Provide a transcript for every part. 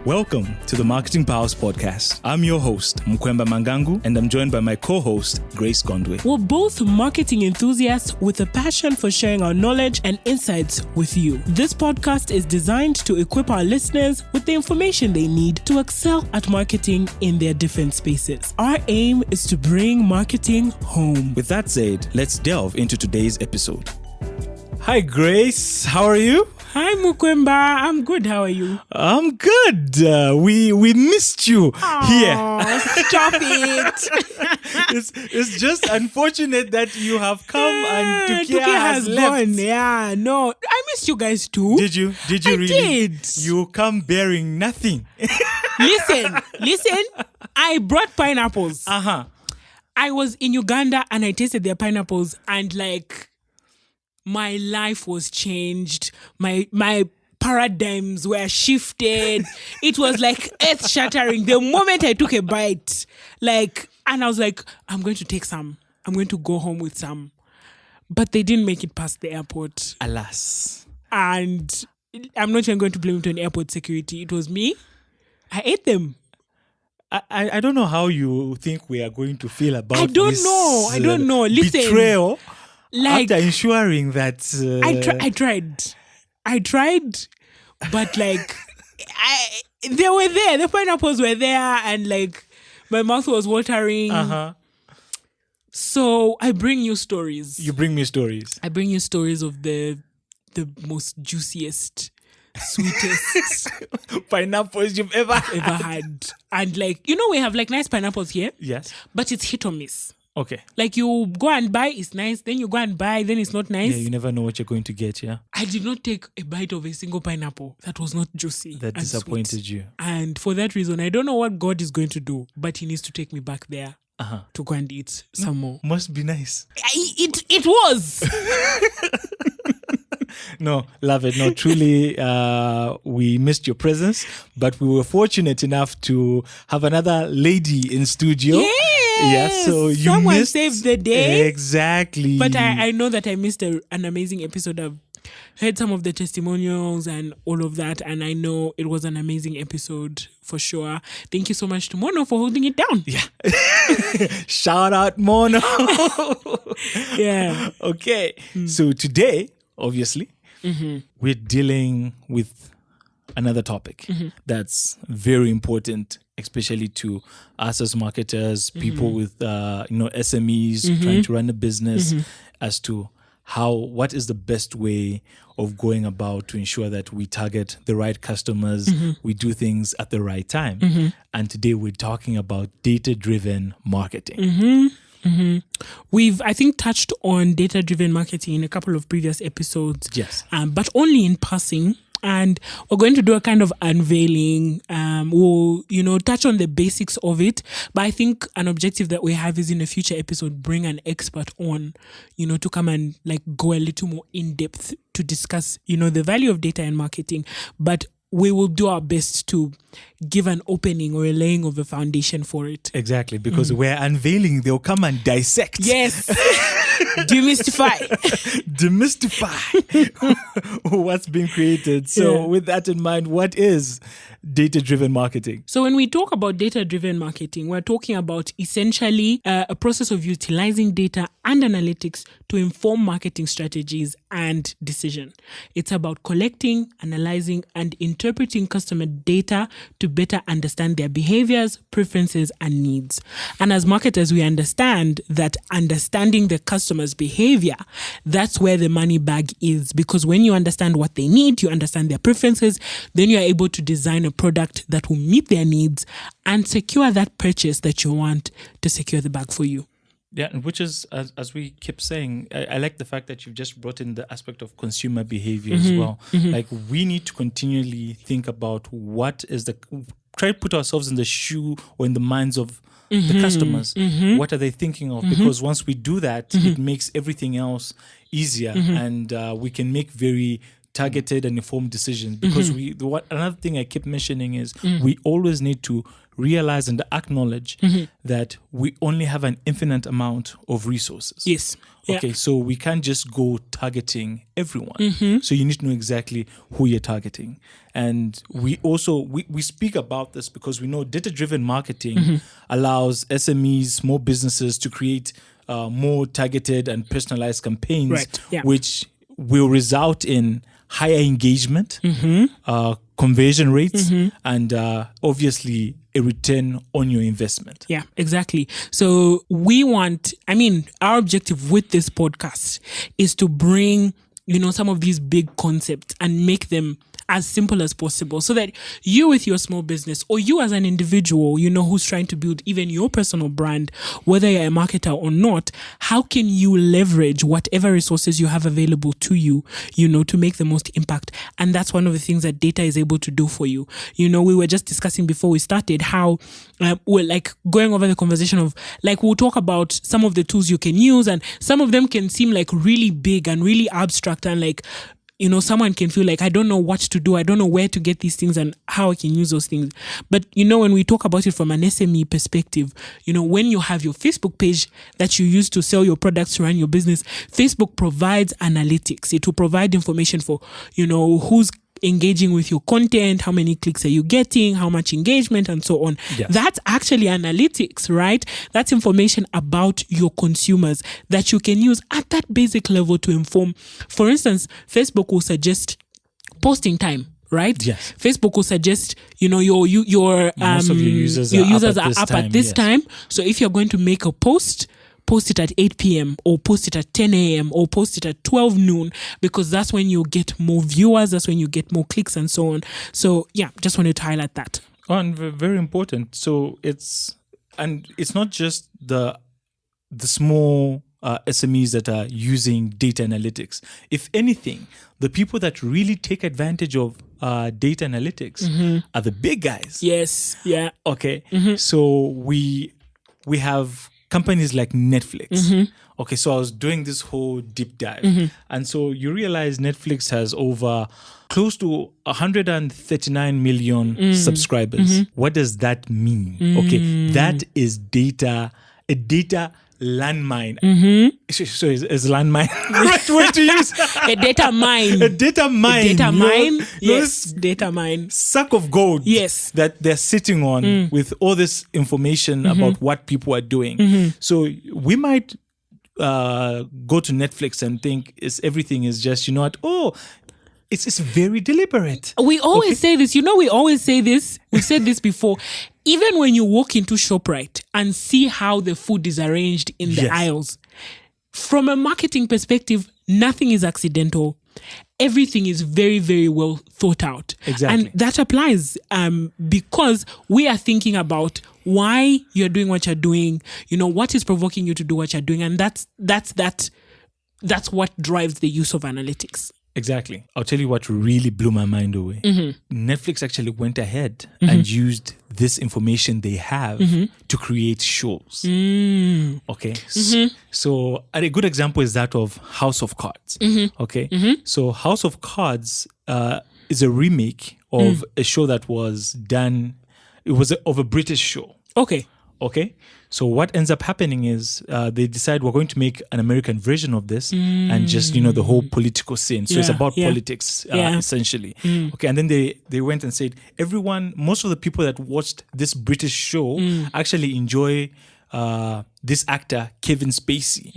Welcome to the Marketing Powers Podcast. I'm your host, Mukwemba Mangangu, and I'm joined by my co-host, Grace Gondwe. We're both marketing enthusiasts with a passion for sharing our knowledge and insights with you. This podcast is designed to equip our listeners with the information they need to excel at marketing in their different spaces. Our aim is to bring marketing home. With that said, let's delve into today's episode. Hi, Grace. How are you? Hi, Mukwemba. I'm good. How are you? I'm good. We missed you here. Stop it. It's just unfortunate that you have come and Tukia has left. Gone. Yeah, no. I missed you guys too. Did you really? Did. You come bearing nothing. Listen. I brought pineapples. Uh-huh. I was in Uganda and I tasted their pineapples and my life was changed. My paradigms were shifted. It was like earth-shattering. The moment I took a bite, and I was like, I'm going to take some. I'm going to go home with some. But they didn't make it past the airport. Alas. And I'm not even going to blame it on airport security. It was me. I ate them. I don't know how you think we are going to feel about I don't know. Listen. Betrayal. After ensuring that I tried, but they were there. The pineapples were there, and my mouth was watering. So I bring you stories. You bring me stories. I bring you stories of the most juiciest, sweetest pineapples you've ever had. And we have nice pineapples here. Yes, but it's hit or miss. Okay. You go and buy, it's nice. Then you go and buy, then it's not nice. Yeah, you never know what you're going to get, yeah? I did not take a bite of a single pineapple that was not juicy. That disappointed sweet. You. And for that reason, I don't know what God is going to do, but he needs to take me back there to go and eat some more. Must be nice. It was. No, love it. No, truly, we missed your presence, but we were fortunate enough to have another lady in studio. Yes, so someone saved the day. Exactly. But I know that I missed an amazing episode. I've heard some of the testimonials and all of that, and I know it was an amazing episode for sure. Thank you so much to Mono for holding it down. Yeah. Shout out, Mono. Yeah. Okay. So today, obviously, we're dealing with another topic that's very important, especially to us as marketers, people with SMEs trying to run a business, as to what is the best way of going about to ensure that we target the right customers, we do things at the right time. And today we're talking about data-driven marketing. We've, I think, touched on data-driven marketing in a couple of previous episodes. Yes. But only in passing. And we're going to do a kind of unveiling. We'll, touch on the basics of it. But I think an objective that we have is in a future episode, bring an expert on, to come and go a little more in depth to discuss, the value of data and marketing. But we will do our best to give an opening or a laying of a foundation for it. Exactly, because we're unveiling, they'll come and dissect. Yes. Demystify what's being created. So with that in mind, what is data-driven marketing? So when we talk about data-driven marketing, we're talking about essentially a process of utilizing data and analytics to inform marketing strategies and decision. It's about collecting, analyzing, and interpreting customer data to better understand their behaviors, preferences, and needs. And as marketers, we understand that understanding the customer's behavior, that's where the money bag is. Because when you understand what they need, you understand their preferences, then you are able to design a product that will meet their needs and secure that purchase that you want to secure the bag for you. Yeah, and which is, as we keep saying, I like the fact that you've just brought in the aspect of consumer behavior as well. We need to continually think about try to put ourselves in the shoe or in the minds of the customers. What are they thinking of? Because once we do that, it makes everything else easier, and we can make very targeted and informed decisions. Because another thing I keep mentioning is we always need to realize and acknowledge that we only have an infinite amount of resources. Yes. Okay, so we can't just go targeting everyone. So you need to know exactly who you're targeting. And we also, we speak about this because we know data-driven marketing allows SMEs, small businesses to create more targeted and personalized campaigns, Right, yeah. which will result in higher engagement, conversion rates, and obviously a return on your investment. Yeah, exactly. So our objective with this podcast is to bring, some of these big concepts and make them as simple as possible so that you with your small business or you as an individual, who's trying to build even your personal brand, whether you're a marketer or not, how can you leverage whatever resources you have available to you, to make the most impact? And that's one of the things that data is able to do for you. We were just discussing before we started how we're like going over the conversation of like, we'll talk about some of the tools you can use, and some of them can seem like really big and really abstract and like, someone can feel like, I don't know what to do. I don't know where to get these things and how I can use those things. But, when we talk about it from an SME perspective, when you have your Facebook page that you use to sell your products, to run your business, Facebook provides analytics. It will provide information for, who's engaging with your content, how many clicks are you getting, how much engagement, and so on. Yes. That's actually analytics, right? That's information about your consumers that you can use at that basic level to inform. For instance, Facebook will suggest posting time, right? Yes. Facebook will suggest, your Most of your users are up at this time. So if you're going to make a post it at 8 p.m. or post it at 10 a.m. or post it at 12 noon, because that's when you get more viewers, that's when you get more clicks and so on. So yeah, just wanted to highlight that. Oh, and very important. So it's not just the small SMEs that are using data analytics. If anything, the people that really take advantage of data analytics are the big guys. Yes. Yeah. Okay. So we have companies like Netflix. Okay, so I was doing this whole deep dive. And so you realize Netflix has over close to 139 million subscribers. What does that mean? Okay, that is a data landmine. So is landmine the right word to use? A data mine. A data mine. A data mine. Yes, data mine. Sack of gold. Yes. That they're sitting on with all this information about what people are doing. So we might go to Netflix and think everything is just, it's very deliberate. We always say this. We always say this. We've said this before. Even when you walk into ShopRite and see how the food is arranged in the aisles, from a marketing perspective, nothing is accidental. Everything is very, very well thought out. Exactly. And that applies because we are thinking about why you're doing what you're doing, what is provoking you to do what you're doing. And that's what drives the use of analytics. Exactly. I'll tell you what really blew my mind away. Netflix actually went ahead and used this information they have to create shows. Okay. So a good example is that of House of Cards. Okay. So House of Cards is a remake of a show that was done. It was of a British show. Okay. So what ends up happening is they decide we're going to make an American version of this and just, the whole political scene. So it's about politics, essentially. Okay. And then they went and said, most of the people that watched this British show actually enjoy this actor, Kevin Spacey.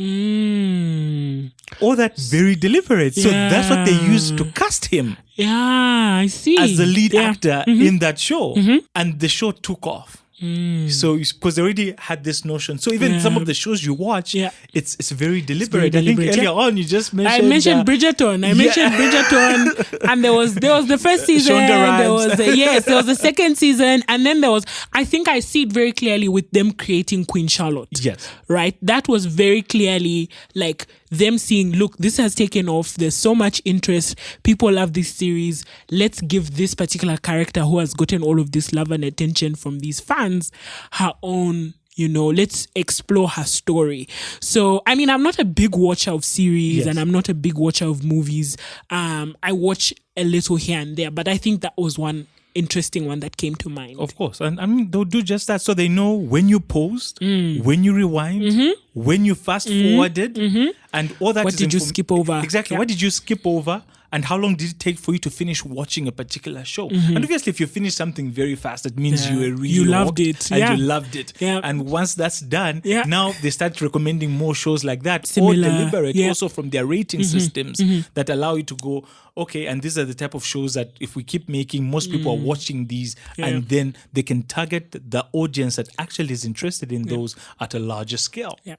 All that very deliberate. So that's what they used to cast him. Yeah, I see. As the lead actor in that show. And the show took off. So because they already had this notion. So even some of the shows you watch, it's very deliberate. I think earlier on you just mentioned. I mentioned Bridgerton. And there was the first season. There was the second season, and then there was. I think I see it very clearly with them creating Queen Charlotte. Yes, right. That was very clearly like them seeing, look, this has taken off. There's so much interest. People love this series. Let's give this particular character who has gotten all of this love and attention from these fans her own, let's explore her story. So, I'm not a big watcher of series and I'm not a big watcher of movies. I watch a little here and there, but I think that was one interesting one that came to mind. Of course. And I mean, they'll do just that. So they know when you post, when you rewind, when you fast forwarded, and all that. What did you skip over? Exactly. Yeah. What did you skip over? And how long did it take for you to finish watching a particular show? And obviously, if you finish something very fast, it means you were really You loved it. And you loved it. Yeah. And once that's done, Yeah. now they start recommending more shows like that. Similar. Or deliberate Yeah. also from their rating systems that allow you to go, okay, and these are the type of shows that if we keep making, most people are watching these, and then they can target the audience that actually is interested in those at a larger scale. Yeah.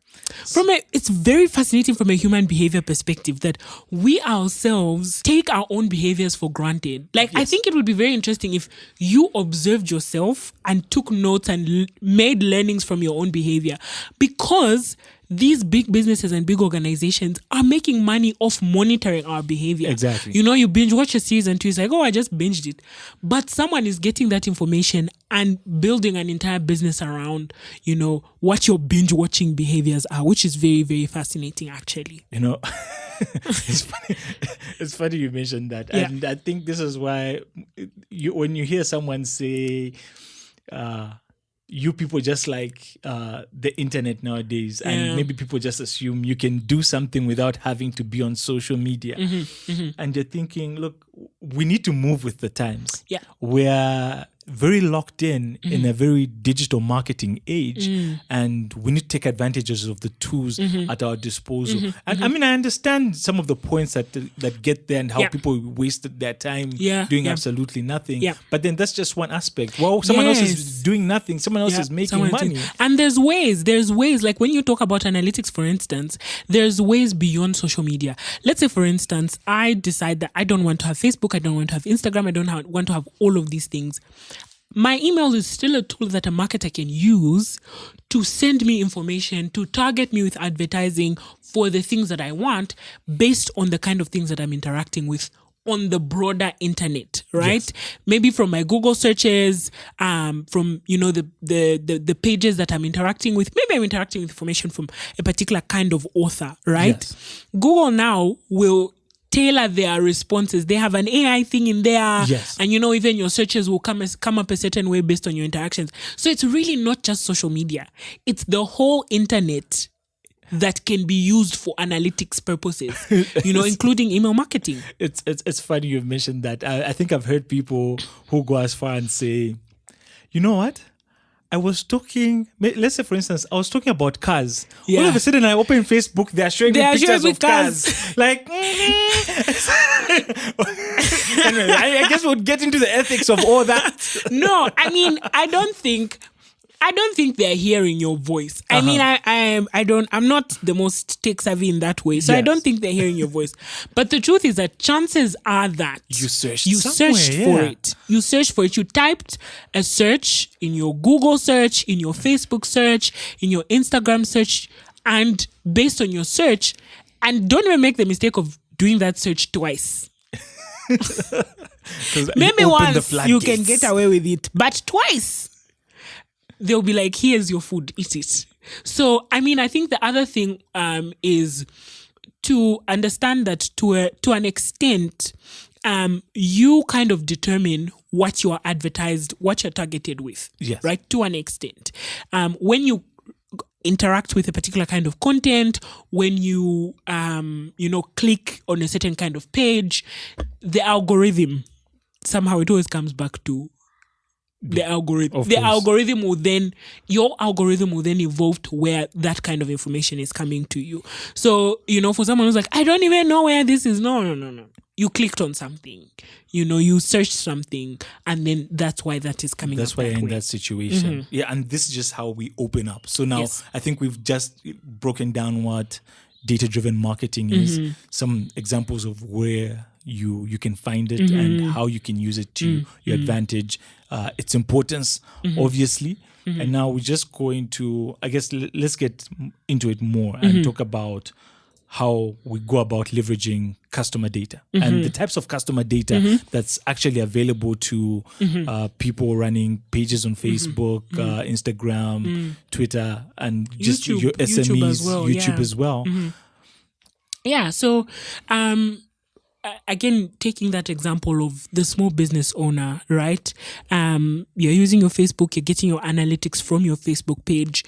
It's very fascinating from a human behavior perspective that we ourselves take our own behaviors for granted. Like, I think it would be very interesting if you observed yourself and took notes and made learnings from your own behavior, because these big businesses and big organizations are making money off monitoring our behavior. Exactly. You know, you binge watch a series and it's like, oh, I just binged it. But someone is getting that information and building an entire business around, you know, what your binge watching behaviors are, which is very, very fascinating, actually. You know, it's funny you mentioned that. Yeah. And I think this is why when you hear someone say, you people just like the internet nowadays, and maybe people just assume you can do something without having to be on social media. And you're thinking, look, we need to move with the times. Yeah. We're very locked in a very digital marketing age, and we need to take advantages of the tools at our disposal. And I mean, I understand some of the points that get there and how people wasted their time doing absolutely nothing. Yeah. But then that's just one aspect. Well, someone else is doing nothing. Someone else is making money. And there's ways, like when you talk about analytics, for instance, there's ways beyond social media. Let's say, for instance, I decide that I don't want to have Facebook, I don't want to have Instagram, I don't want to have all of these things. My email is still a tool that a marketer can use to send me information, to target me with advertising for the things that I want based on the kind of things that I'm interacting with on the broader internet, right? Yes. Maybe from my Google searches, from, you know, the pages that I'm interacting with. Maybe I'm interacting with information from a particular kind of author, right? Yes. Google now will tailor their responses. They have an AI thing in there. Yes. And, you know, even your searches will come up a certain way based on your interactions. So it's really not just social media. It's the whole internet that can be used for analytics purposes, you know, including email marketing. It's funny you've mentioned that. I think I've heard people who go as far and say, you know what? I was talking, let's say, for instance, I was talking about cars. Yeah. All of a sudden, I open Facebook, they are showing me pictures of cars. Like, anyway, I guess we'll get into the ethics of all that. No, I mean, I don't think they're hearing your voice. I mean, I'm not the most tech savvy in that way. So yes. I don't think they're hearing your voice. But the truth is that chances are that you searched for it. You searched for it. You typed a search in your Google search, in your Facebook search, in your Instagram search, and based on your search, and don't even make the mistake of doing that search twice. Maybe once you can get away with it, but twice they'll be like, here's your food, eat it. So, I mean, I think the other thing is to understand that to an extent, you kind of determine what you are advertised, what you're targeted with, yes. right? To an extent. When you interact with a particular kind of content, when you, click on a certain kind of page, the algorithm, somehow it always comes back to the algorithm. Your algorithm will then evolve to where that kind of information is coming to you. So, you know, for someone who's like, I don't even know where this is. No. You clicked on something, you know, you searched something, and then that's why that is coming. That's up why that you're in way. that situation. Yeah, and this is just how we open up. So now I think we've just broken down what data-driven marketing is, some examples of where you can find it and how you can use it to your advantage, its importance, obviously. And now we're just going to, I guess, let's get into it more and talk about how we go about leveraging customer data and the types of customer data that's actually available to people running pages on Facebook, Instagram, Twitter, and just your SMEs, YouTube as well. Yeah, so again, taking that example of the small business owner, right? You're using your Facebook, you're getting your analytics from your Facebook page.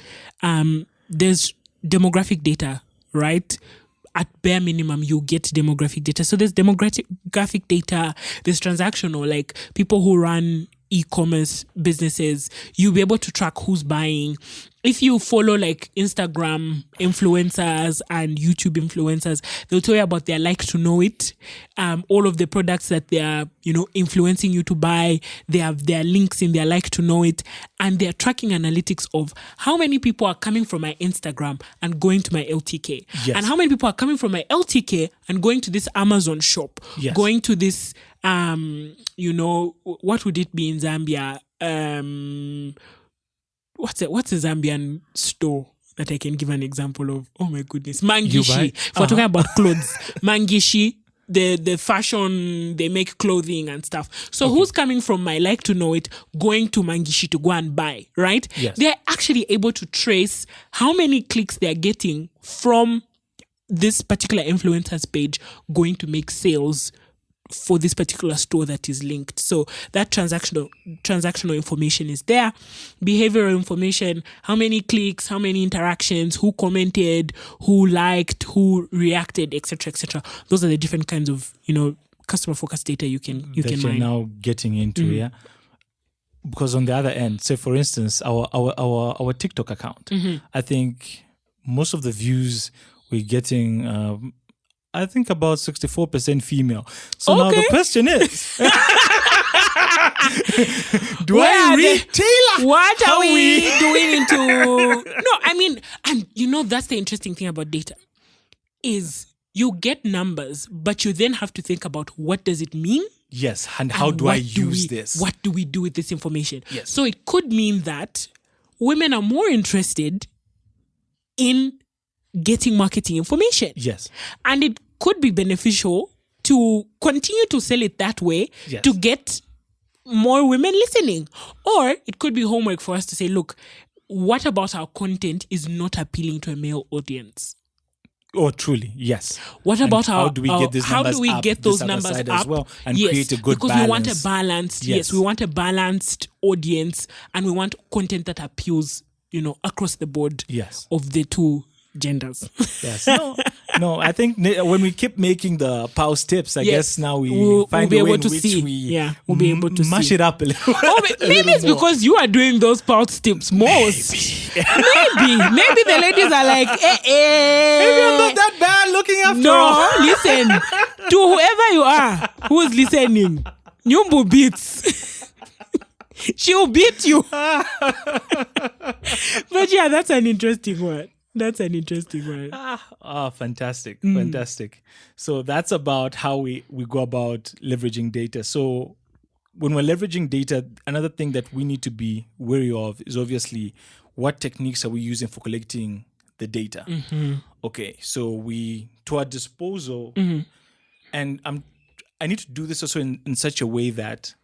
There's demographic data, right? At bare minimum, you get demographic data. So there's demographic data, there's transactional, like people who run e-commerce businesses, you'll be able to track who's buying. If you follow like Instagram influencers and YouTube influencers, they'll tell you about their like to know it. All of the products that they are, influencing you to buy, they have their links in their like to know it, and they're tracking analytics of how many people are coming from my Instagram and going to my LTK, yes, and how many people are coming from my LTK and going to this Amazon shop, yes, going to this, what would it be in Zambia? What's a Zambian store that I can give an example of? Oh my goodness, Mangishi. If we're talking about clothes, Mangishi, the fashion, they make clothing and stuff. So who's coming from my like to know it, going to Mangishi to go and buy, right? Yes. They're actually able to trace how many clicks they're getting from this particular influencer's page going to make sales for this particular store that is linked. So that transactional information is there. Behavioral information, how many clicks, how many interactions, who commented, who liked, who reacted, etc., etc. Those are the different kinds of, customer focused data you can mine. Now getting into, yeah. Because on the other end, say for instance, our TikTok account, I think most of the views we're getting, I think about 64% female. So now the question is, do I read Taylor? What are we doing into? No, I mean, and that's the interesting thing about data is you get numbers, but you then have to think about what does it mean? Yes, and how do I use this? What do we do with this information? Yes. So it could mean that women are more interested in getting marketing information. Yes. And it could be beneficial to continue to sell it that way, yes, to get more women listening. Or it could be homework for us to say, look, what about our content is not appealing to a male audience? Oh, truly, yes. What about how do we get these numbers how do we up, get those numbers up as well, and yes, create a good because balance? We want a balanced, yes, we want a balanced audience, and we want content that appeals, across the board, yes, of the two genders. Yes. No, I think when we keep making the pause tips, I guess now we'll be able to which see. we'll be able to mash it up a little. Maybe it's because you are doing those pause tips most. Maybe the ladies are like, maybe I'm not that bad looking after all. No, listen to whoever you are who's listening. Nyumbu beats. She'll beat you. But yeah, that's an interesting word. Fantastic. Fantastic. So that's about how we go about leveraging data. So when we're leveraging data, another thing that we need to be wary of is obviously what techniques are we using for collecting the data. Okay, so to our disposal, and I need to do this also in such a way that,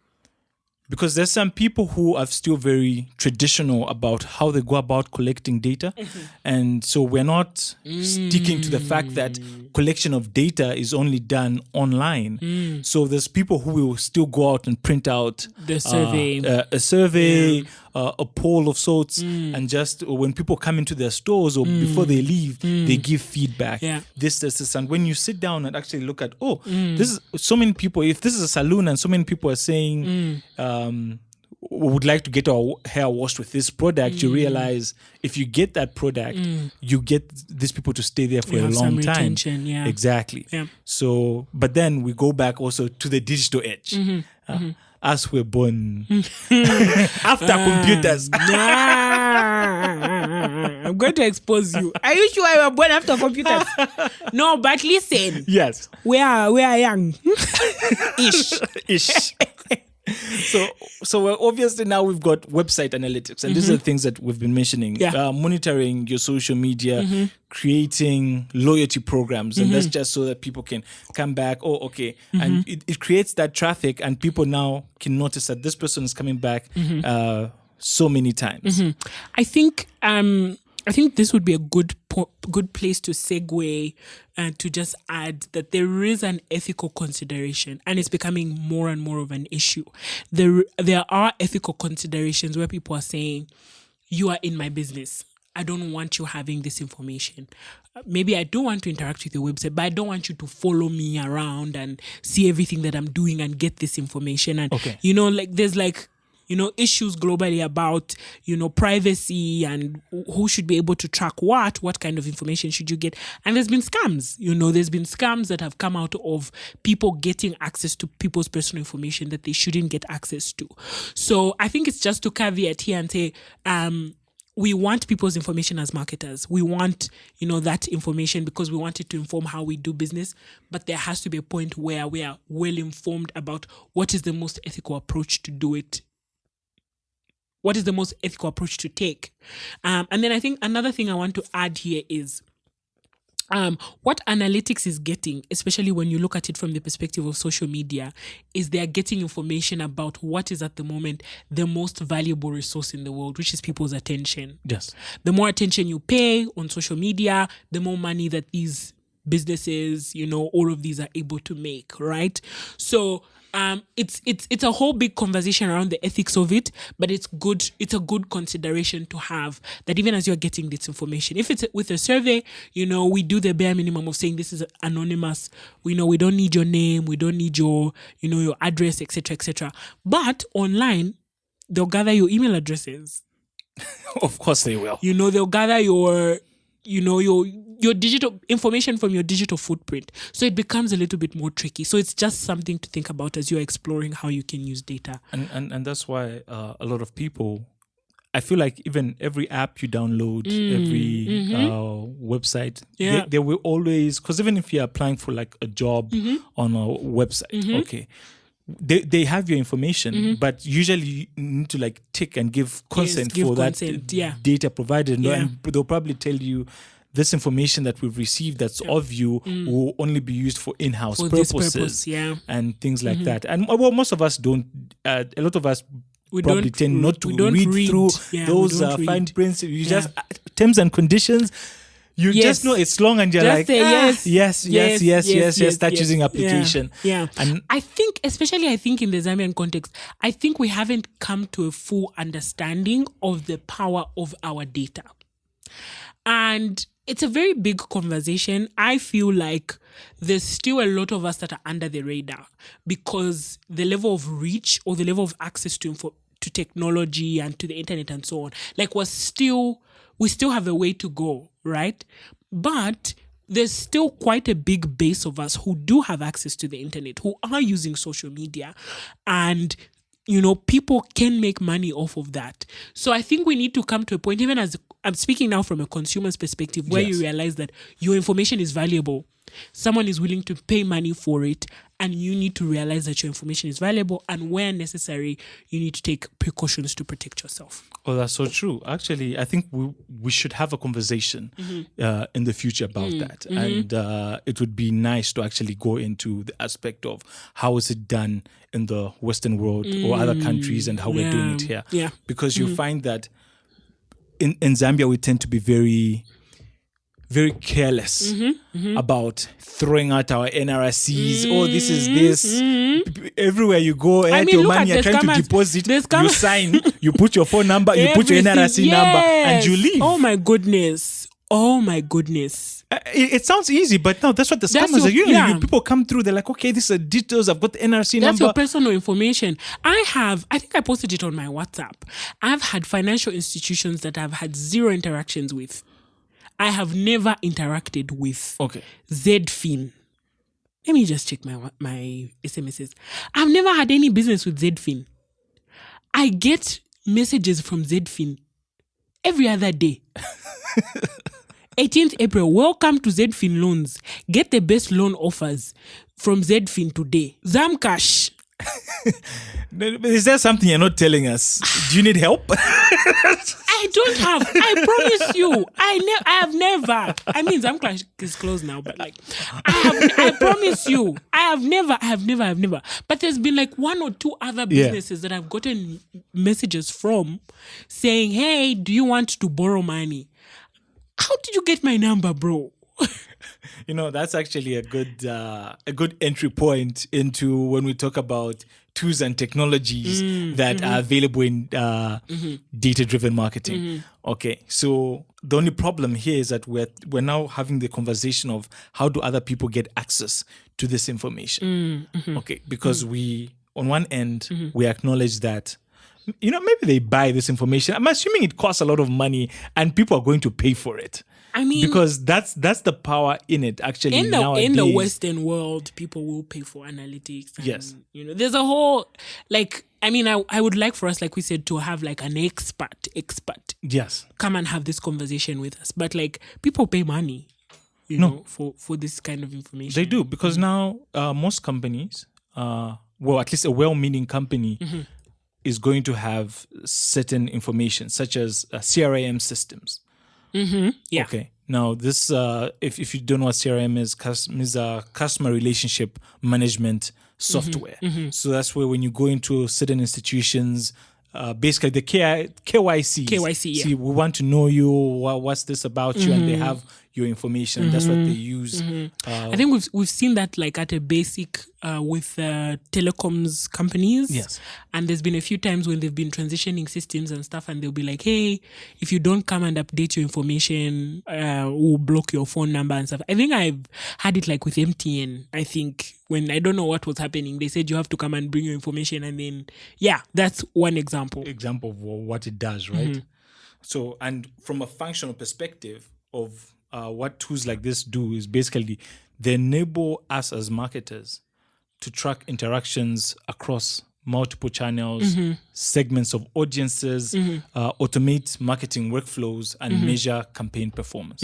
because there's some people who are still very traditional about how they go about collecting data. And so we're not sticking to the fact that collection of data is only done online. So there's people who will still go out and print out the survey, a survey, a poll of sorts, and just when people come into their stores or before they leave, they give feedback. This. And when you sit down and actually look at, this is so many people, if this is a salon and so many people are saying, we would like to get our hair washed with this product, you realize if you get that product, you get these people to stay there for a long time. Exactly. So, but then we go back also to the digital edge. As we're born after computers. I'm going to expose you. Are you sure you were born after computers? No, but listen. Yes. We are young. Ish. So obviously now we've got website analytics, and these are the things that we've been mentioning. Monitoring your social media, creating loyalty programs, and that's just so that people can come back. And it creates that traffic, and people now can notice that this person is coming back so many times. I think this would be a good point good place to segue and to just add that there is an ethical consideration, and it's becoming more and more of an issue. There are ethical considerations where people are saying, you are in my business. I don't want you having this information. Maybe I do want to interact with your website, but I don't want you to follow me around and see everything that I'm doing and get this information. And, there's issues globally about, privacy and who should be able to track what kind of information should you get. And there's been scams, there's been scams that have come out of people getting access to people's personal information that they shouldn't get access to. So I think it's just to caveat here and say, we want people's information as marketers. We want, that information because we want it to inform how we do business. But there has to be a point where we are well informed about what is the most ethical approach to do it. What is the most ethical approach to take? And then I think another thing I want to add here is what analytics is getting, especially when you look at it from the perspective of social media, is they are getting information about what is at the moment the most valuable resource in the world, which is people's attention. Yes. The more attention you pay on social media, the more money that these businesses, all of these are able to make, right? So it's a whole big conversation around the ethics of it, but it's good. It's a good consideration to have that even as you're getting this information. If it's with a survey, we do the bare minimum of saying this is anonymous. We don't need your name, we don't need your, your address, etc., etc. But online, they'll gather your email addresses. Of course they will. They'll gather your digital information from your digital footprint. So it becomes a little bit more tricky. So it's just something to think about as you're exploring how you can use data. And that's why a lot of people, I feel like even every app you download, every website, they will always, because even if you're applying for like a job on a website, okay, they have your information, but usually you need to like tick and give consent for that data provided. And they'll probably tell you this information that we've received that's of you will only be used for in-house purposes and things like that. And most of us don't, a lot of us probably tend not to read through those fine prints. You just, terms and conditions, you just know it's long and you're just like, yes, start choosing application. And I think in the Zambian context, I think we haven't come to a full understanding of the power of our data. And it's a very big conversation. I feel like there's still a lot of us that are under the radar because the level of reach or the level of access to technology and to the internet and so on, like we still have a way to go, right? But there's still quite a big base of us who do have access to the internet, who are using social media, and people can make money off of that. So I think we need to come to a point, even as I'm speaking now from a consumer's perspective, where you realize that your information is valuable. Someone is willing to pay money for it, and you need to realize that your information is valuable, and where necessary, you need to take precautions to protect yourself. Oh, that's so true. Actually, I think we should have a conversation in the future about that. And it would be nice to actually go into the aspect of how is it done in the Western world or other countries and how we're doing it here. Yeah. Because you find that in Zambia, we tend to be very, very careless about throwing out our NRCs. Oh, this is this. Everywhere you go, your money, you're trying to deposit, you sign, you put your phone number, you put your NRC number, and you leave. Oh my goodness. It sounds easy, but no, that's what the scammers are doing. People come through, they're like, okay, these are details, I've got the NRC number. That's your personal information. I think I posted it on my WhatsApp. I've had financial institutions that I've had zero interactions with. I have never interacted with Zfin. Let me just check my SMSs. I've never had any business with Zfin. I get messages from Zfin every other day. 18th April, welcome to Zfin Loans. Get the best loan offers from Zfin today. Zamcash. Is there something you're not telling us? Do you need help? I don't have. I promise you. I have never. I mean, Zamcash is closed now, but like, I promise you. I have never. But there's been like one or two other businesses that I've gotten messages from saying, hey, do you want to borrow money? how did you get my number, bro? That's actually a good entry point into when we talk about tools and technologies that are available in data-driven marketing. Okay, so the only problem here is that we're now having the conversation of how do other people get access to this information. Okay, because we, on one end, we acknowledge that maybe they buy this information. I'm assuming it costs a lot of money and people are going to pay for it. I mean, because that's the power in it, actually. in the Western world, people will pay for analytics. And, yes. There's a whole, I would like for us, like we said, to have like an expert. Yes. Come and have this conversation with us. But people pay money, for this kind of information. They do, because now most companies, at least a well-meaning company, is going to have certain information, such as CRM systems. Yeah. Okay. Now, this, if you don't know what CRM is customer relationship management software. So that's where when you go into certain institutions, basically the KYC. KYC, yeah. See, we want to know you. What's this about you? And they have your information. That's what they use. I think we've seen that at a basic with telecoms companies. Yes. And there's been a few times when they've been transitioning systems and stuff, and they'll be like, hey, if you don't come and update your information, we'll block your phone number and stuff. I think I've had it with MTN. I think when I don't know what was happening, they said you have to come and bring your information, and then that's one example of what it does, right? So, and from a functional perspective of what tools like this do is basically they enable us as marketers to track interactions across multiple channels, segments of audiences, automate marketing workflows, and measure campaign performance.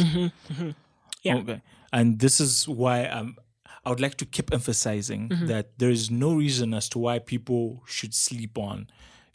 Yeah. Okay. And this is why I would like to keep emphasizing that there is no reason as to why people should sleep on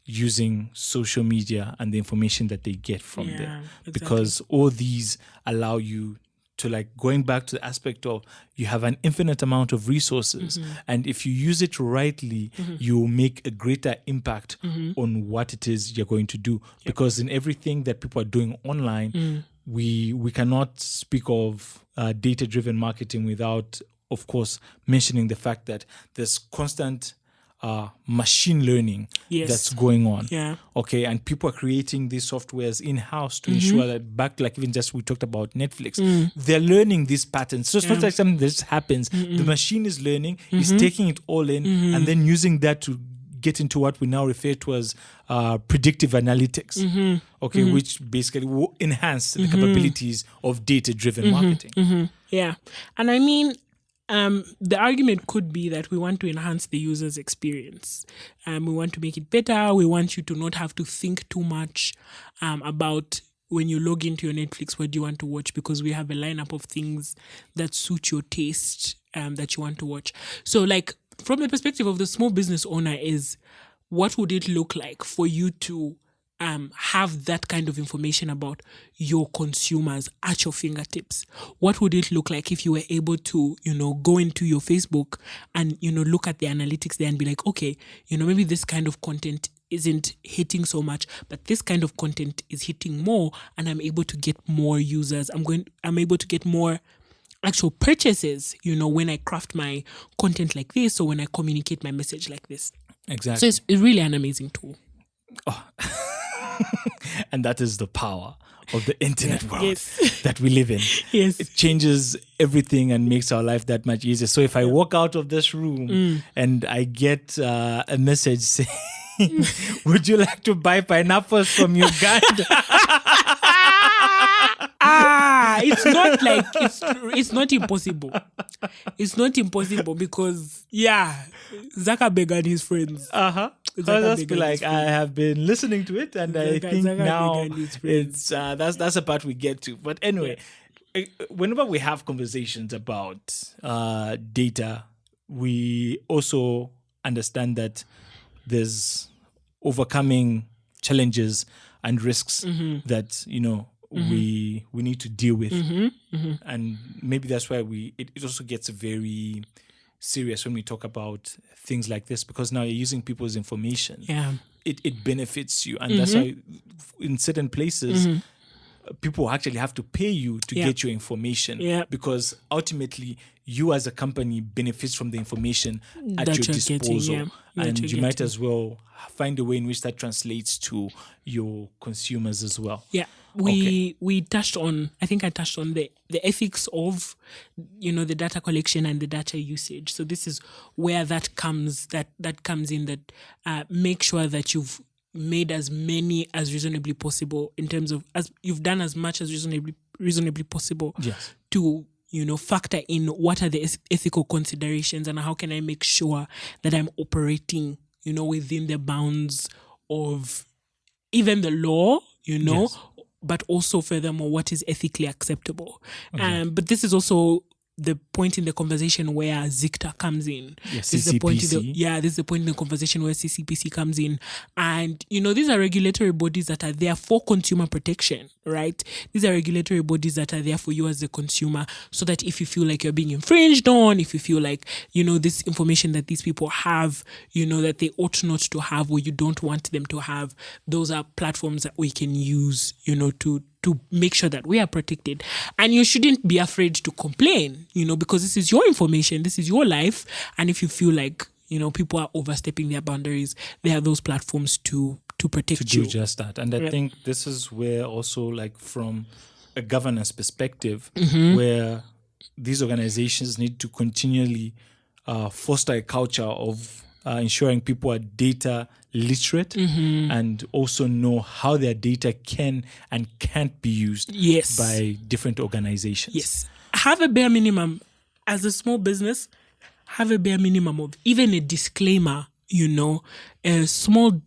using social media and the information that they get from there. Exactly. Because all these allow you to, going back to the aspect of you have an infinite amount of resources, and if you use it rightly, you will make a greater impact on what it is you're going to do. Because in everything that people are doing online, we cannot speak of data-driven marketing without, of course, mentioning the fact that there's constant machine learning that's going on. Yeah. Okay. And people are creating these softwares in-house to ensure that back, even just we talked about Netflix, they're learning these patterns. So it's not like something that just happens. The machine is learning, it's taking it all in, and then using that to get into what we now refer to as predictive analytics. Okay. Which basically will enhance the capabilities of data-driven marketing. Yeah. And I mean, the argument could be that we want to enhance the user's experience. We want to make it better. We want you to not have to think too much about when you log into your Netflix, what do you want to watch? Because we have a lineup of things that suit your taste that you want to watch. So from the perspective of the small business owner is, what would it look like for you to have that kind of information about your consumers at your fingertips? What would it look like if you were able to, go into your Facebook and, look at the analytics there and be like, okay, maybe this kind of content isn't hitting so much, but this kind of content is hitting more, and I'm able to get more users. I'm able to get more actual purchases, when I craft my content like this, or when I communicate my message like this. Exactly. So it's really an amazing tool. Oh. And that is the power of the internet world that we live in. Yes. It changes everything and makes our life that much easier. So if I walk out of this room and I get a message saying, would you like to buy pineapples from Uganda? It's not it's not impossible. It's not impossible because Zuckerberg and his friends. I'll just be like, I have been listening to it, and I think now it's that's the part we get to. But anyway, whenever we have conversations about data, we also understand that there's overcoming challenges and risks that we need to deal with, and maybe that's why it also gets very serious when we talk about things like this, because now you're using people's information. Yeah, it benefits you, and that's why in certain places people actually have to pay you to Yeah. get your information, Yeah. because ultimately you as a company benefits from the information at That your you're getting, disposal, yeah, that and you're you might getting. as well find a way in which that translates to your consumers as well. Yeah. We touched on, I think I touched on the ethics of, the data collection and the data usage. So this is where that comes in, that make sure that you've made as many as reasonably possible, in terms of, as you've done as much as reasonably possible. Yes. To factor in what are the ethical considerations, and how can I make sure that I'm operating within the bounds of even the law, Yes. but also furthermore what is ethically acceptable. Okay. But this is also the point in the conversation where ZICTA comes in. Yes, This is the point CCPC. this is the point in the conversation where CCPC comes in. And, these are regulatory bodies that are there for consumer protection, right? These are regulatory bodies that are there for you as a consumer, so that if you feel like you're being infringed on, if you feel like, this information that these people have, that they ought not to have, or you don't want them to have, those are platforms that we can use, to make sure that we are protected. And you shouldn't be afraid to complain, because this is your information, this is your life. And if you feel like, people are overstepping their boundaries, there are those platforms to protect Do you. just that. And I think this is where also, like, from a governance perspective, where these organizations need to continually foster a culture of ensuring people are data literate, and also know how their data can and can't be used Yes. by different organizations. Yes. Have a bare minimum as a small business. Have a bare minimum of even a disclaimer, a small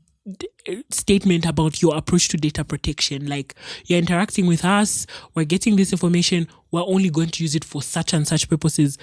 statement about your approach to data protection. Like, you're interacting with us, we're getting this information, we're only going to use it for such and such purposes.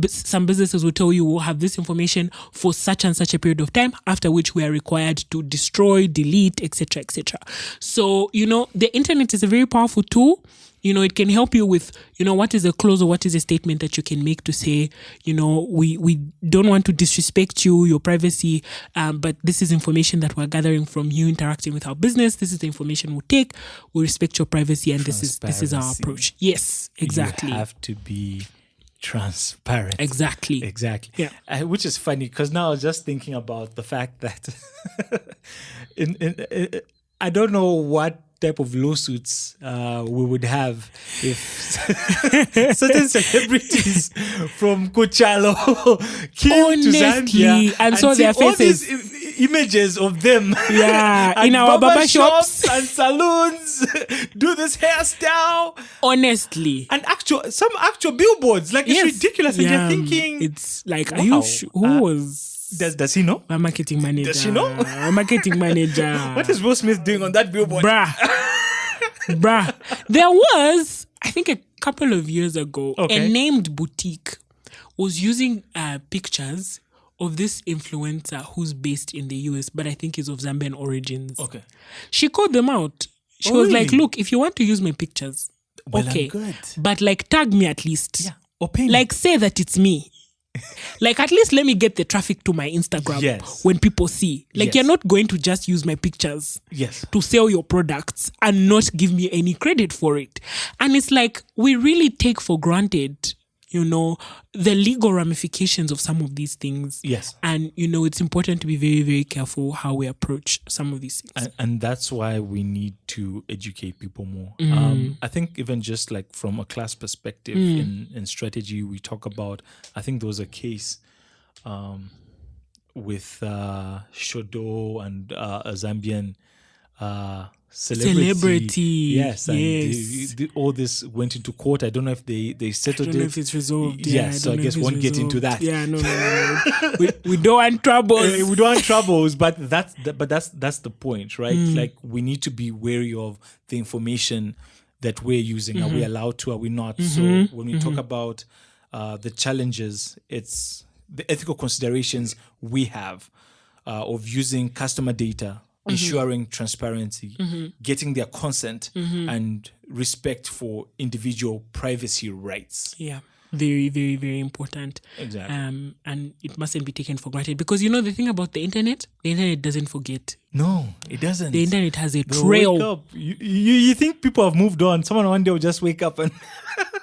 Some businesses will tell you we'll have this information for such and such a period of time, after which we are required to destroy, delete, etc., etc. So, the internet is a very powerful tool. It can help you with, what is a clause or what is a statement that you can make to say, we don't want to disrespect you, your privacy, but this is information that we're gathering from you interacting with our business. This is the information we'll take. We respect your privacy, and this is our approach. Yes, exactly. You have to be transparent. Exactly. Exactly. Yeah. Which is funny, because now I was just thinking about the fact that I don't know what type of lawsuits we would have if certain celebrities from Coachella came to Zambia and saw their see all faces. these images of them in our barber shops and saloons do this hairstyle, honestly, and some actual billboards. Like, it's ridiculous, and you're thinking, it's like, wow, are you who was does he know? my marketing manager? Does she know? My marketing manager. What is Will Smith doing on that billboard? Bruh. There was, I think, a couple of years ago, a named boutique was using pictures of this influencer who's based in the US, but I think is of Zambian origins. Okay. She called them out. She was like, look, if you want to use my pictures, well, I'm good. But like, tag me at least. Yeah. Or pay me. Like, say that it's me. Like, at least let me get the traffic to my Instagram when people see. Like, you're not going to just use my pictures to sell your products and not give me any credit for it. And it's like, we really take for granted, the legal ramifications of some of these things. Yes. And, it's important to be very, very careful how we approach some of these things. And that's why we need to educate people more. I think even just like from a class perspective in strategy, we talk about, I think there was a case with Shodo and a Zambian celebrity. Yes. And all this went into court. I don't know if they settled it. I don't know if it's resolved. Yes, so I guess we won't get into that. Yeah, no. we don't want troubles. We don't want troubles, but that's the point, right? Like, we need to be wary of the information that we're using. Are we allowed to? Are we not? So when we talk about the challenges, it's the ethical considerations we have of using customer data, ensuring transparency, getting their consent, and respect for individual privacy rights. Yeah. Very, very, very important. Exactly. And it mustn't be taken for granted, because the thing about the internet doesn't forget. No, it doesn't. The internet has a They'll trail. wake up. You think people have moved on? Someone one day will just wake up and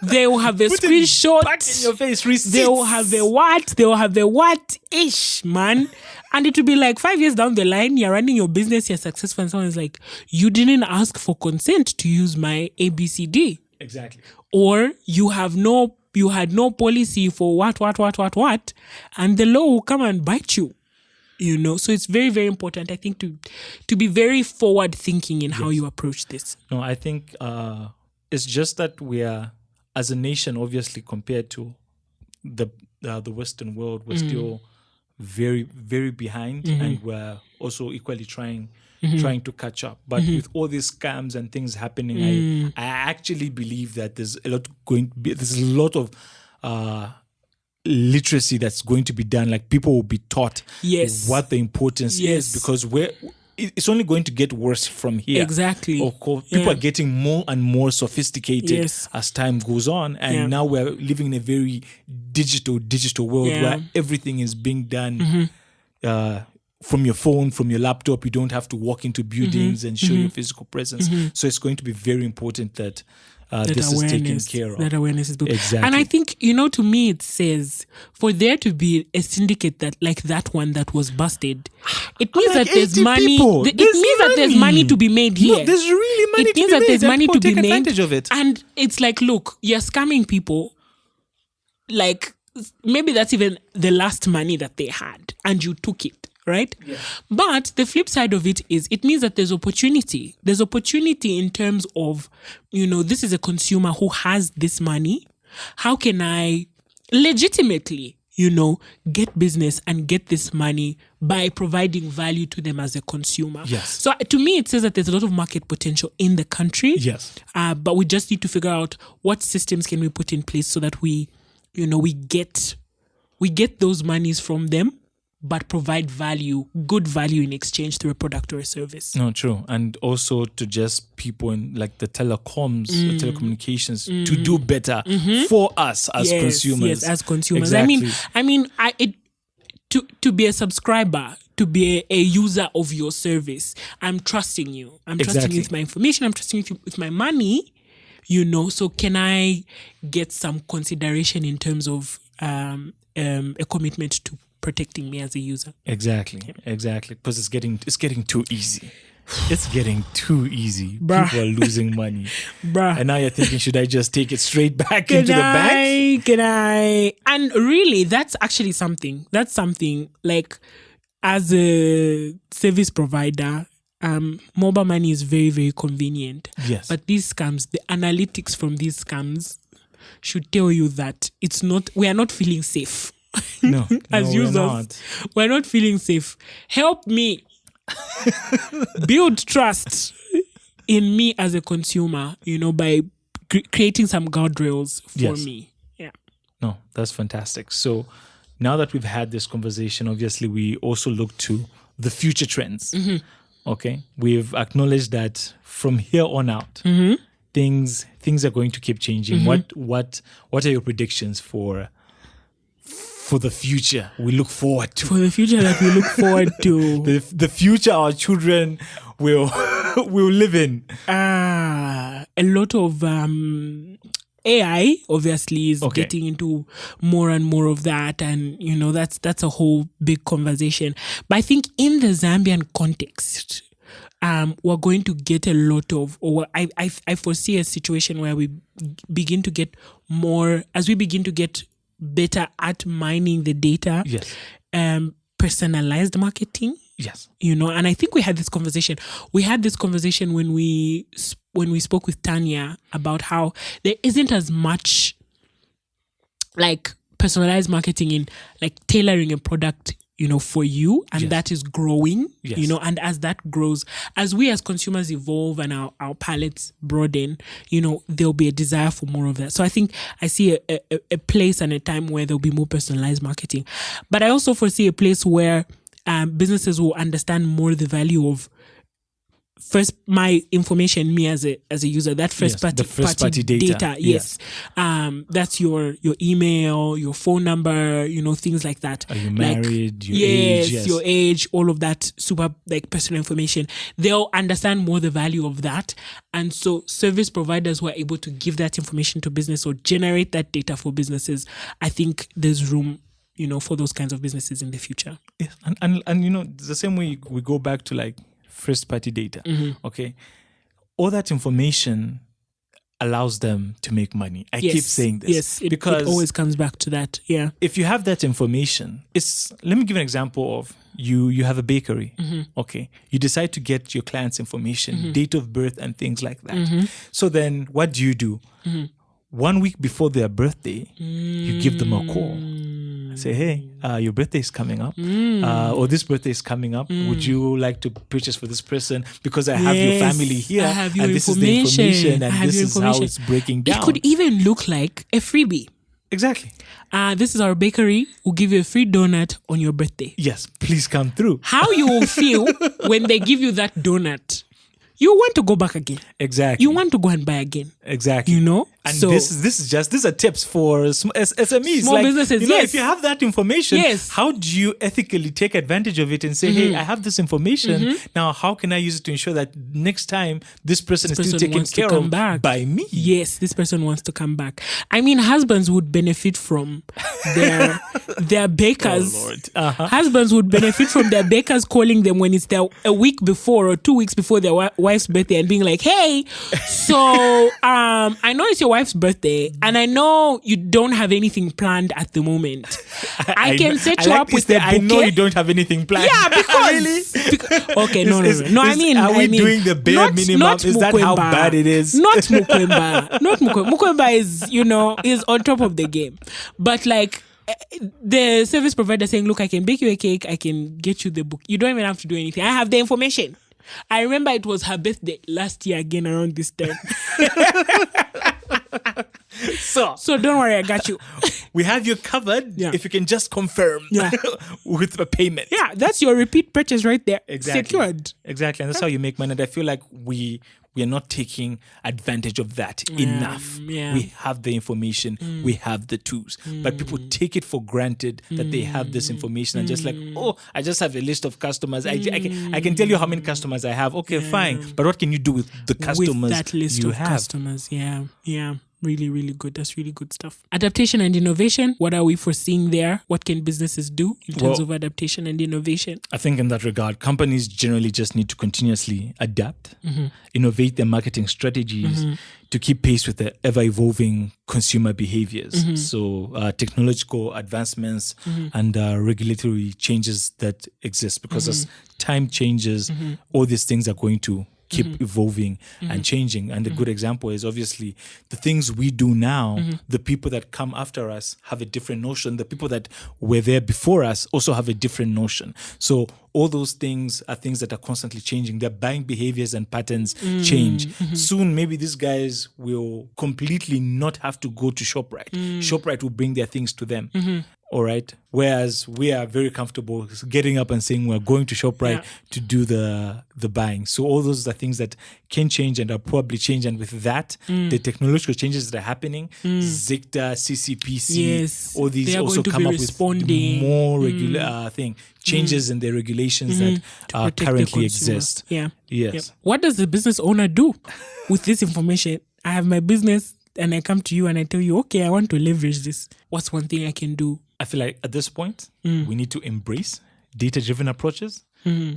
They will have a put it screenshot. back in your face. Receipts. They will have a what? They will have a what-ish, man. And it will be like 5 years down the line, you're running your business, you're successful, and someone's like, you didn't ask for consent to use my ABCD. Exactly. Or you had no policy for what, and the law will come and bite you. So it's very, very important, I think, to be very forward thinking in how you approach this. No, I think it's just that we are, as a nation, obviously compared to the Western world, we're still very, very behind, and we're also equally trying to catch up. But with all these scams and things happening, I actually believe that there's a lot of literacy that's going to be done. Like, people will be taught what the importance is, because it's only going to get worse from here. Exactly. Of course, people are getting more and more sophisticated as time goes on, and now we're living in a very digital world where everything is being done from your phone, from your laptop. You don't have to walk into buildings and show your physical presence. So it's going to be very important that this is taken care of. That awareness is built. Exactly. And I think, to me, it says, for there to be a syndicate that like that one that was busted, it means that there's money. It means that there's money to be made here. No, there's really money to be made. It means that there's money to be made. Advantage of it. And it's like, look, you're scamming people. Like, maybe that's even the last money that they had, and you took it. Right? Yeah. But the flip side of it is, it means that there's opportunity. There's opportunity in terms of, this is a consumer who has this money. How can I legitimately, get business and get this money by providing value to them as a consumer? Yes. So to me, it says that there's a lot of market potential in the country. Yes. But we just need to figure out what systems can we put in place so that we get those monies from them, but provide good value in exchange through a product or a service. No, true. And also to just people in like the telecommunications to do better for us as consumers. Yes, as consumers. Exactly. To be a subscriber, to be a user of your service, I'm trusting you. I'm trusting you with my information. I'm trusting you with my money. So can I get some consideration in terms of a commitment to protecting me as a user? Exactly. Because it's getting too easy. It's getting too easy. Bruh. People are losing money. Bruh. And now you're thinking, should I just take it straight back into the bank? Can I? And really, that's actually something. That's something, like, as a service provider, mobile money is very, very convenient. Yes. But these scams, the analytics from these scams should tell you that we are not feeling safe. No, as users, we're not feeling safe. Help me build trust in me as a consumer, by creating some guardrails for me. Yeah. No, that's fantastic. So now that we've had this conversation, obviously we also look to the future trends. Okay, we've acknowledged that from here on out, things are going to keep changing. What are your predictions for the future we look forward to? For the future that we look forward to. The future our children will live in. A lot of AI obviously is getting into more and more of that, and that's a whole big conversation. But I think in the Zambian context, we're going to get a lot of, or I foresee a situation where we begin to get more, as we begin to get better at mining the data. Yes. Personalized marketing. Yes. And I think we had this conversation. We had this conversation when we spoke with Tanya about how there isn't as much like personalized marketing in like tailoring a product, for you, and that is growing, and as that grows, as we as consumers evolve and our palettes broaden, there'll be a desire for more of that. So I think I see a place and a time where there'll be more personalized marketing. But I also foresee a place where businesses will understand more the value of my information, me as a user, that first party data. Yes. That's your email, your phone number, things like that. Are you married? Your age? Yes, your age, all of that super personal information. They'll understand more the value of that. And so service providers who are able to give that information to business or generate that data for businesses, I think there's room for those kinds of businesses in the future. Yes. And the same way we go back to first party data. Okay. All that information allows them to make money. I keep saying this. Yes, because it always comes back to that. Yeah. If you have that information, let me give an example of you have a bakery. Okay. You decide to get your client's information, date of birth and things like that. So then what do? 1 week before their birthday, you give them a call. Say, hey, your birthday is coming up, or this birthday is coming up. Would you like to purchase for this person? Because I have your family here, I have your and this is the information, and this is how it's breaking down. It could even look like a freebie. Exactly. This is our bakery. We'll give you a free donut on your birthday. Yes, please come through. How you will feel when they give you that donut? You want to go back again. Exactly. You want to go and buy again. Exactly. And so these are tips for SMEs. Small businesses, if you have that information, how do you ethically take advantage of it and say, hey, I have this information. Now, how can I use it to ensure that next time this person is still taken care of by me? Yes, this person wants to come back. I mean, husbands would benefit from their bakers. Oh, Lord. Husbands would benefit from their bakers calling them when it's a week before or 2 weeks before their wife's birthday and being like, hey, so I know it's your wife's birthday and I know you don't have anything planned at the moment. I can set you up with the bouquet. I know you don't have anything planned. Yeah, because okay, no. Are we doing the bare minimum? Is that how bad it is? Not Mukwemba. Not Mukwemba. Mukwemba is on top of the game. But the service provider saying, look, I can bake you a cake, I can get you the book. You don't even have to do anything. I have the information. I remember it was her birthday last year again around this time. So don't worry, I got you. We have you covered if you can just confirm with the payment. Yeah, that's your repeat purchase right there. Exactly. Secured. Exactly. And that's how you make money. And I feel like we are not taking advantage of that enough. Yeah. We have the information, we have the tools, but people take it for granted that they have this information and just I just have a list of customers. I can tell you how many customers I have. Okay, fine. But what can you do with the customers with that list you of have? Customers? Yeah. Really, really good. That's really good stuff. Adaptation and innovation. What are we foreseeing there? What can businesses do in terms of adaptation and innovation? I think in that regard, companies generally just need to continuously adapt, innovate their marketing strategies to keep pace with the ever-evolving consumer behaviors. So technological advancements and regulatory changes that exist. Because as time changes, all these things are going to keep evolving and changing. And a good example is obviously the things we do now, the people that come after us have a different notion. The people that were there before us also have a different notion. So all those things are things that are constantly changing. Their buying behaviors and patterns change. Soon, maybe these guys will completely not have to go to ShopRite. ShopRite will bring their things to them. All right. Whereas we are very comfortable getting up and saying we're going to ShopRite to do the buying. So all those are things that can change and are probably change. And with that, the technological changes that are happening, Zikta, CCPC, all these also come up with more regular changes in the regulations that currently exist. Yeah. Yes. Yep. What does the business owner do with this information? I have my business and I come to you and I tell you, okay, I want to leverage this. What's one thing I can do? I feel like at this point, we need to embrace data-driven approaches,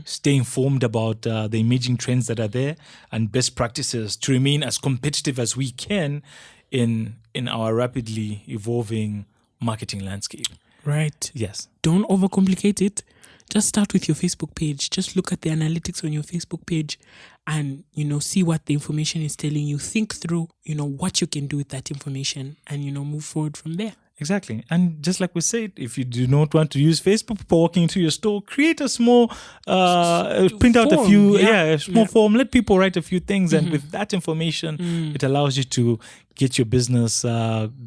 stay informed about the emerging trends that are there and best practices to remain as competitive as we can in our rapidly evolving marketing landscape. Right. Yes. Don't overcomplicate it. Just start with your Facebook page. Just look at the analytics on your Facebook page and, see what the information is telling you. Think through, what you can do with that information and, move forward from there. Exactly. And just like we said, if you do not want to use Facebook, people walking into your store, create a small, print out a few, a small form, let people write a few things. And with that information, it allows you to get your business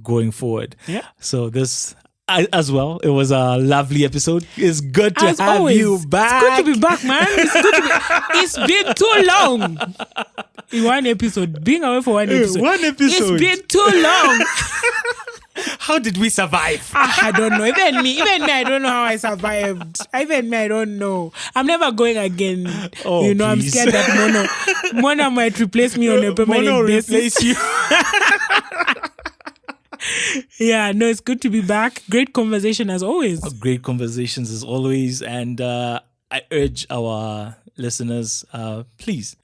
going forward. Yeah. So this As well, it was a lovely episode. It's good to As have always, you back. It's good to be back, man. It's been too long. In one episode. Being away for one episode. It's been too long. How did we survive? I don't know. Even me, I don't know how I survived. Even me, I don't know. I'm never going again. Oh, I'm please. scared that Mono might replace me on a permanent basis. Replace you. Yeah, no, it's good to be back. Great conversation as always. Great conversations as always. And I urge our listeners, please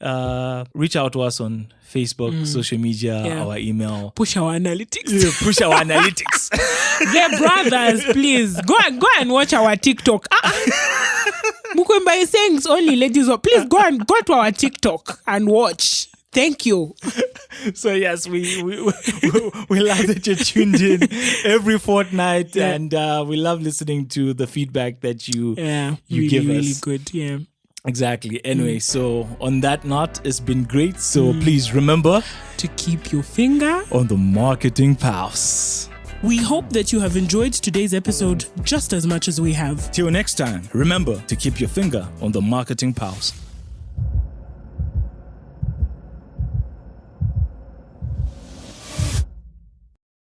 reach out to us on Facebook, social media, our email. Push our analytics. Yeah, push our analytics. Yeah, brothers, please go and watch our TikTok. Mukwemba is saying it's only ladies. Please go to our TikTok and watch. Thank you. So yes, we love that you're tuned in every fortnight, and we love listening to the feedback that you give us. Really good, yeah. Exactly. Anyway, so on that note, it's been great. So please remember to keep your finger on the marketing pulse. We hope that you have enjoyed today's episode just as much as we have. Till next time, remember to keep your finger on the marketing pulse.